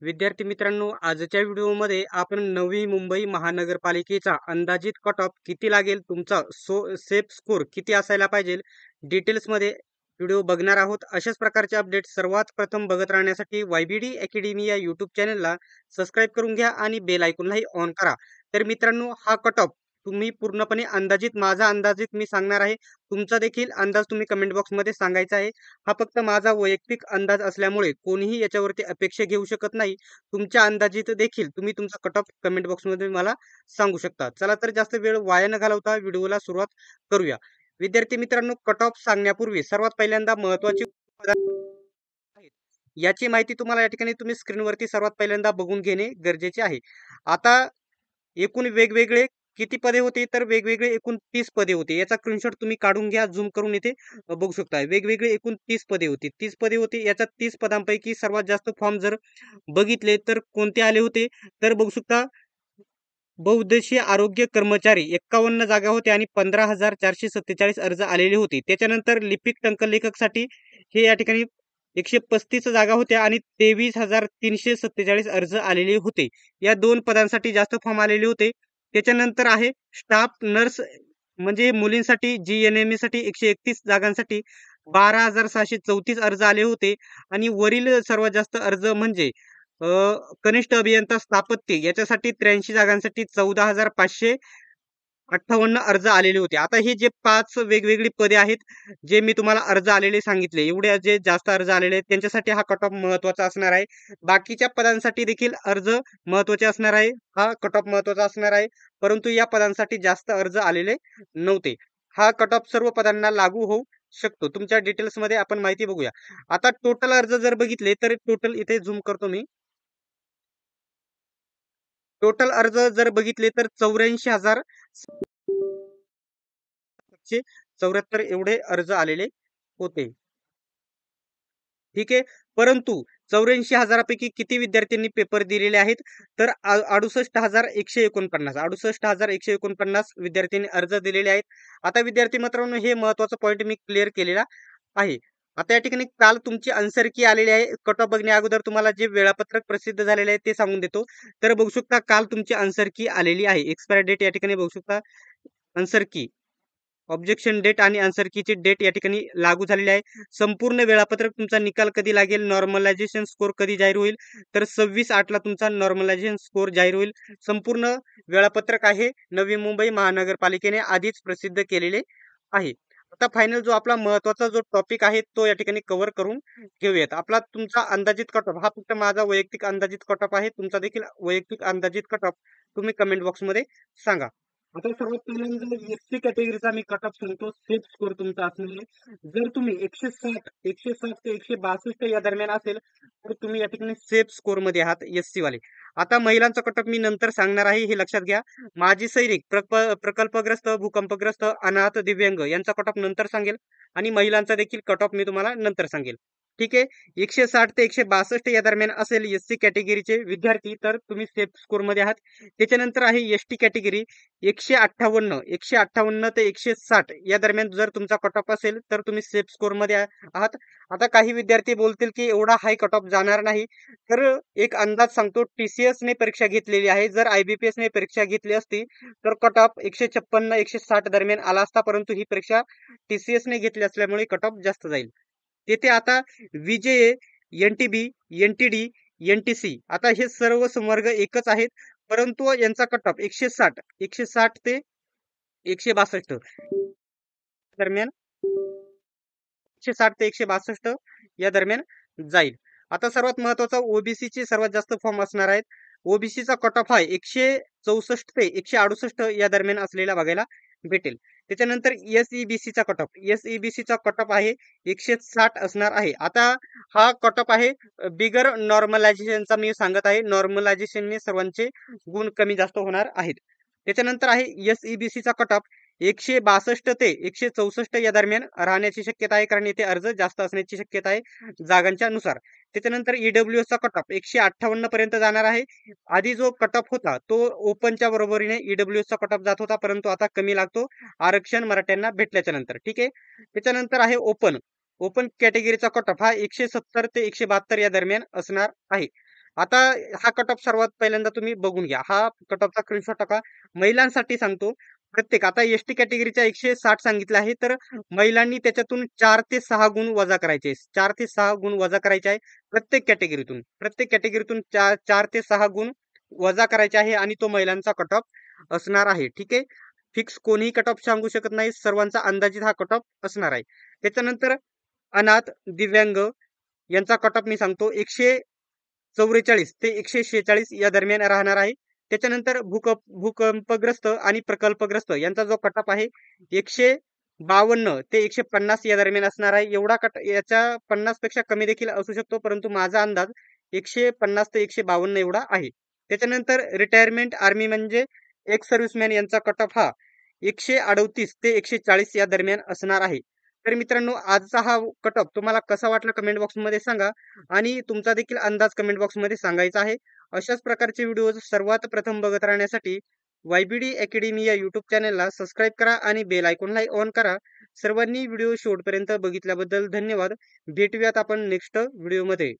विद्यार्थी मित्रांनो, आजच्या व्हिडिओमध्ये आपण नवी मुंबई महानगरपालिकेचा अंदाजित कट ऑफ किती लागेल, तुमचा सेफ स्कोर किती असायला पाहिजे, डिटेल्समध्ये व्हिडिओ बघणार आहोत. अशाच प्रकारचे अपडेट सर्वात प्रथम बघत राहण्यासाठी YBD अकॅडमी या यूट्यूब चॅनलला सबस्क्राईब करून घ्या आणि बेल आयकॉनलाही ऑन करा. तर मित्रांनो, हा कट ऑफ तुम्ही पूर्णपणे अंदाजित, माझा अंदाजित मी सांगणार आहे. तुमचा देखील अंदाज तुम्ही कमेंट बॉक्समध्ये सांगायचा आहे. हा फक्त माझा वैयक्तिक अंदाज असल्यामुळे कोणीही याच्यावरती अपेक्षा घेऊ शकत नाही. तुमच्या अंदाजित देखील तुम्ही तुमचा कट ऑफ कमेंट बॉक्समध्ये मला सांगू शकता. चला तर जास्त वेळ वाया न घालवता व्हिडिओला सुरुवात करूया. विद्यार्थी मित्रांनो, कट ऑफ सांगण्यापूर्वी सर्वात पहिल्यांदा महत्त्वाची आहेत, याची माहिती तुम्हाला या ठिकाणी तुम्ही स्क्रीनवरती सर्वात पहिल्यांदा बघून घेणे गरजेचे आहे. आता एकूण वेगवेगळे किती पदे होते, तर वेगवेगळे एकूण 30 पदे होते. याचा स्क्रीनशॉट तुम्ही काढून घ्या, झूम करून इथे बघू शकता. वेगवेगळे एकूण 30 पदे होती. 30 पदे होती. याच्या 30 पदांपैकी सर्वात जास्त फॉर्म जर बघितले तर कोणते आले होते, तर बघू शकता बहुउद्देशीय आरोग्य कर्मचारी 51 जागा होत्या आणि 15,447 अर्ज आलेले होते. त्याच्यानंतर लिपिक टंकलेखकसाठी हे या ठिकाणी 135 जागा होत्या आणि 23,347 अर्ज आलेले होते. या दोन पदांसाठी जास्त फॉर्म आलेले होते. त्याच्यानंतर आहे स्टाफ नर्स, म्हणजे मुलींसाठी GNME साठी 131 जागांसाठी 12,634 अर्ज आले होते. आणि वरील सर्वात जास्त अर्ज म्हणजे अ, कनिष्ठ अभियंता स्थापत्य याच्यासाठी 83 जागांसाठी 14,558 अर्ज आलेले होते. आता हे जे 5 वेगवेगळी पदे आहेत, जे मी तुम्हाला अर्ज आलेले सांगितले, एवढे जे जास्त अर्ज आलेले आहेत त्यांच्यासाठी हा कट ऑफ महत्त्वाचा असणार आहे. बाकीच्या पदांसाठी देखील अर्ज महत्त्वाचे असणार आहे. हा कट ऑफ महत्त्वाचा असणार आहे. परंतु या पदांसाठी जास्त अर्ज आलेले नव्हते. हा कट ऑफ सर्व पदांना लागू होऊ शकतो. तुमच्या डिटेल्समध्ये आपण माहिती बघूया. आता टोटल अर्ज जर बघितले तर टोटल इथे झूम करतो मी. टोटल अर्ज जर बघितले तर 84,774 एवढे अर्ज आलेले होते. ठीक आहे. परंतु 84,000 पैकी किती विद्यार्थ्यांनी पेपर दिलेले आहेत, तर 68,149 68,149 विद्यार्थ्यांनी अर्ज दिलेले आहेत. आता विद्यार्थी मित्रांनो, हे महत्त्वाचं पॉईंट मी क्लिअर केलेला आहे. आता या ठिकाणी काल तुमची आन्सर की आलेली आहे. कट ऑफ बघण्या अगोदर तुम्हाला जे वेळापत्रक प्रसिद्ध झालेले आहे ते सांगून देतो. तर बघू शकता, काल तुमची आन्सर की आलेली आहे. एक्सपायरी डेट या ठिकाणी बघू शकता. आन्सर की, ऑब्जेक्शन डेट आणि आन्सर कीची डेट या ठिकाणी लागू झालेली आहे. संपूर्ण वेळापत्रक, तुमचा निकाल कधी लागेल, नॉर्मलायझेशन स्कोर कधी जाहीर होईल, तर 26/8ला तुमचा नॉर्मलायझेशन स्कोर जाहीर होईल. संपूर्ण वेळापत्रक आहे नवी मुंबई महानगरपालिकेने आधीच प्रसिद्ध केलेले आहे. आता फायनल जो आपला महत्त्वाचा जो टॉपिक आहे तो या ठिकाणी कव्हर करून घेऊयात. आपला तुमचा अंदाजित कट ऑफ, हा फक्त माझा वैयक्तिक अंदाजित कट ऑफ आहे. तुमचा देखील वैयक्तिक अंदाजित कट ऑफ तुम्ही कमेंट बॉक्समध्ये सांगा. आता सर्वात पहिल्यांदा SC कॅटेगरीचा मी कट ऑफ सांगतो. सेफ स्कोर तुमचा असणार आहे. जर तुम्ही 160 ते 162 या दरम्यान असेल तर तुम्ही या ठिकाणी सेफ स्कोर मध्ये आहात, SC वाले. आता महिलांचा कट ऑफ मी नंतर सांगणार आहे, हे लक्षात घ्या. माजी सैनिक, प्रकल्पग्रस्त, भूकंपग्रस्त, अनाथ, दिव्यांग यांचा कट ऑफ नंतर सांगेल आणि महिलांचा देखील कट ऑफ मी तुम्हाला नंतर सांगेल. ठीक आहे. 160 ते 162 या दरम्यान असेल SC कॅटेगरीचे विद्यार्थी तर तुम्ही सेफ स्कोर मध्ये आहात. त्याच्यानंतर आहे ST कॅटेगरी. 158 ते 160 या दरम्यान जर तुमचा कट ऑफ असेल तर तुम्ही सेफ स्कोर मध्ये आहात. आता काही विद्यार्थी बोलतील की एवढा हाय कट ऑफ जाणार नाही, तर एक अंदाज सांगतो. TCS ने परीक्षा घेतलेली आहे. जर IBPS ने परीक्षा घेतली असती तर कट ऑफ 156-160 दरम्यान आला असता, परंतु ही परीक्षा TCS ने घेतली असल्यामुळे कट ऑफ जास्त जाईल. तेथे आता VJA, NTB, NTD, NTC, आता हे सर्व संवर्ग एकच आहेत, परंतु यांचा कट ऑफ 160 ते 162 दरम्यान, 160 ते 162 या दरम्यान जाईल. आता सर्वात महत्वाचा, OBC चे सर्वात जास्त फॉर्म असणार आहेत. OBC चा कट ऑफ आहे 164 ते 168 या दरम्यान असलेला बघायला भेटेल. त्याच्यानंतर SEBC चा कट ऑफ, SEBC चा कट ऑफ आहे 160 असणार आहे. आता हा कट ऑफ आहे बिगर नॉर्मलायझेशनचा मी सांगत आहे. नॉर्मलायझेशनने सर्वांचे गुण कमी जास्त होणार आहेत. त्याच्यानंतर आहे SEBC चा कट ऑफ 162 ते 164 या दरम्यान राहण्याची शक्यता आहे, कारण येथे अर्ज जास्त असण्याची शक्यता आहे जागांच्या नुसार. त्याच्यानंतर EWS चा कट ऑफ 158 पर्यंत जाणार आहे. आधी जो कट ऑफ होता तो ओपनच्या बरोबरीने EWS चा कट ऑफ जात होता, परंतु आता कमी लागतो आरक्षण मराठ्यांना भेटल्याच्या नंतर. ठीक आहे. त्याच्यानंतर आहे ओपन कॅटेगरीचा कट ऑफ हा 170 ते 172 या दरम्यान असणार आहे. आता हा कट ऑफ सर्वात पहिल्यांदा तुम्ही बघून घ्या. हा कट ऑफचा स्क्रीनशॉट टाका. महिलांसाठी सांगतो. प्रत्येक आता एसटी कॅटेगरीचा 160 सांगितलं आहे, तर महिलांनी त्याच्यातून 4 ते 6 गुण वजा करायचे. 4 ते 6 गुण वजा करायचे आहे प्रत्येक कॅटेगरीतून. प्रत्येक कॅटेगरीतून 4 ते 6 गुण वजा करायचे आहे आणि तो महिलांचा कट ऑफ असणार आहे. ठीक आहे. फिक्स कोणीही कट ऑफ सांगू शकत नाही. सर्वांचा अंदाजित हा कट ऑफ असणार आहे. त्याच्यानंतर अनाथ, दिव्यांग यांचा कट ऑफ मी सांगतो. 144 ते 146 या दरम्यान राहणार आहे. त्याच्यानंतर भूकंपग्रस्त आणि प्रकल्पग्रस्त यांचा जो कट ऑफ आहे 152 ते 150 या दरम्यान असणार आहे. एवढा याच्या 50 पेक्षा कमी देखील असू शकतो, परंतु माझा अंदाज 150 ते 152 एवढा आहे. त्याच्यानंतर रिटायरमेंट आर्मी म्हणजे एक्स सर्व्हिसमॅन यांचा कट ऑफ हा 138 ते 140 या दरम्यान असणार आहे. तर मित्रांनो, आजचा हा कट ऑफ तुम्हाला कसा वाटला कमेंट बॉक्समध्ये सांगा आणि तुमचा देखील अंदाज कमेंट बॉक्समध्ये सांगायचा आहे. अशाच प्रकारचे व्हिडिओज सर्वात प्रथम बघत राहण्यासाठी YBD अकॅडमी या यूट्यूब चॅनलला सबस्क्राईब करा आणि बेल आयकॉनला ऑन करा. सर्वांनी व्हिडिओ शेवटपर्यंत बघितल्याबद्दल धन्यवाद. भेटूयात आपण नेक्स्ट व्हिडिओमध्ये.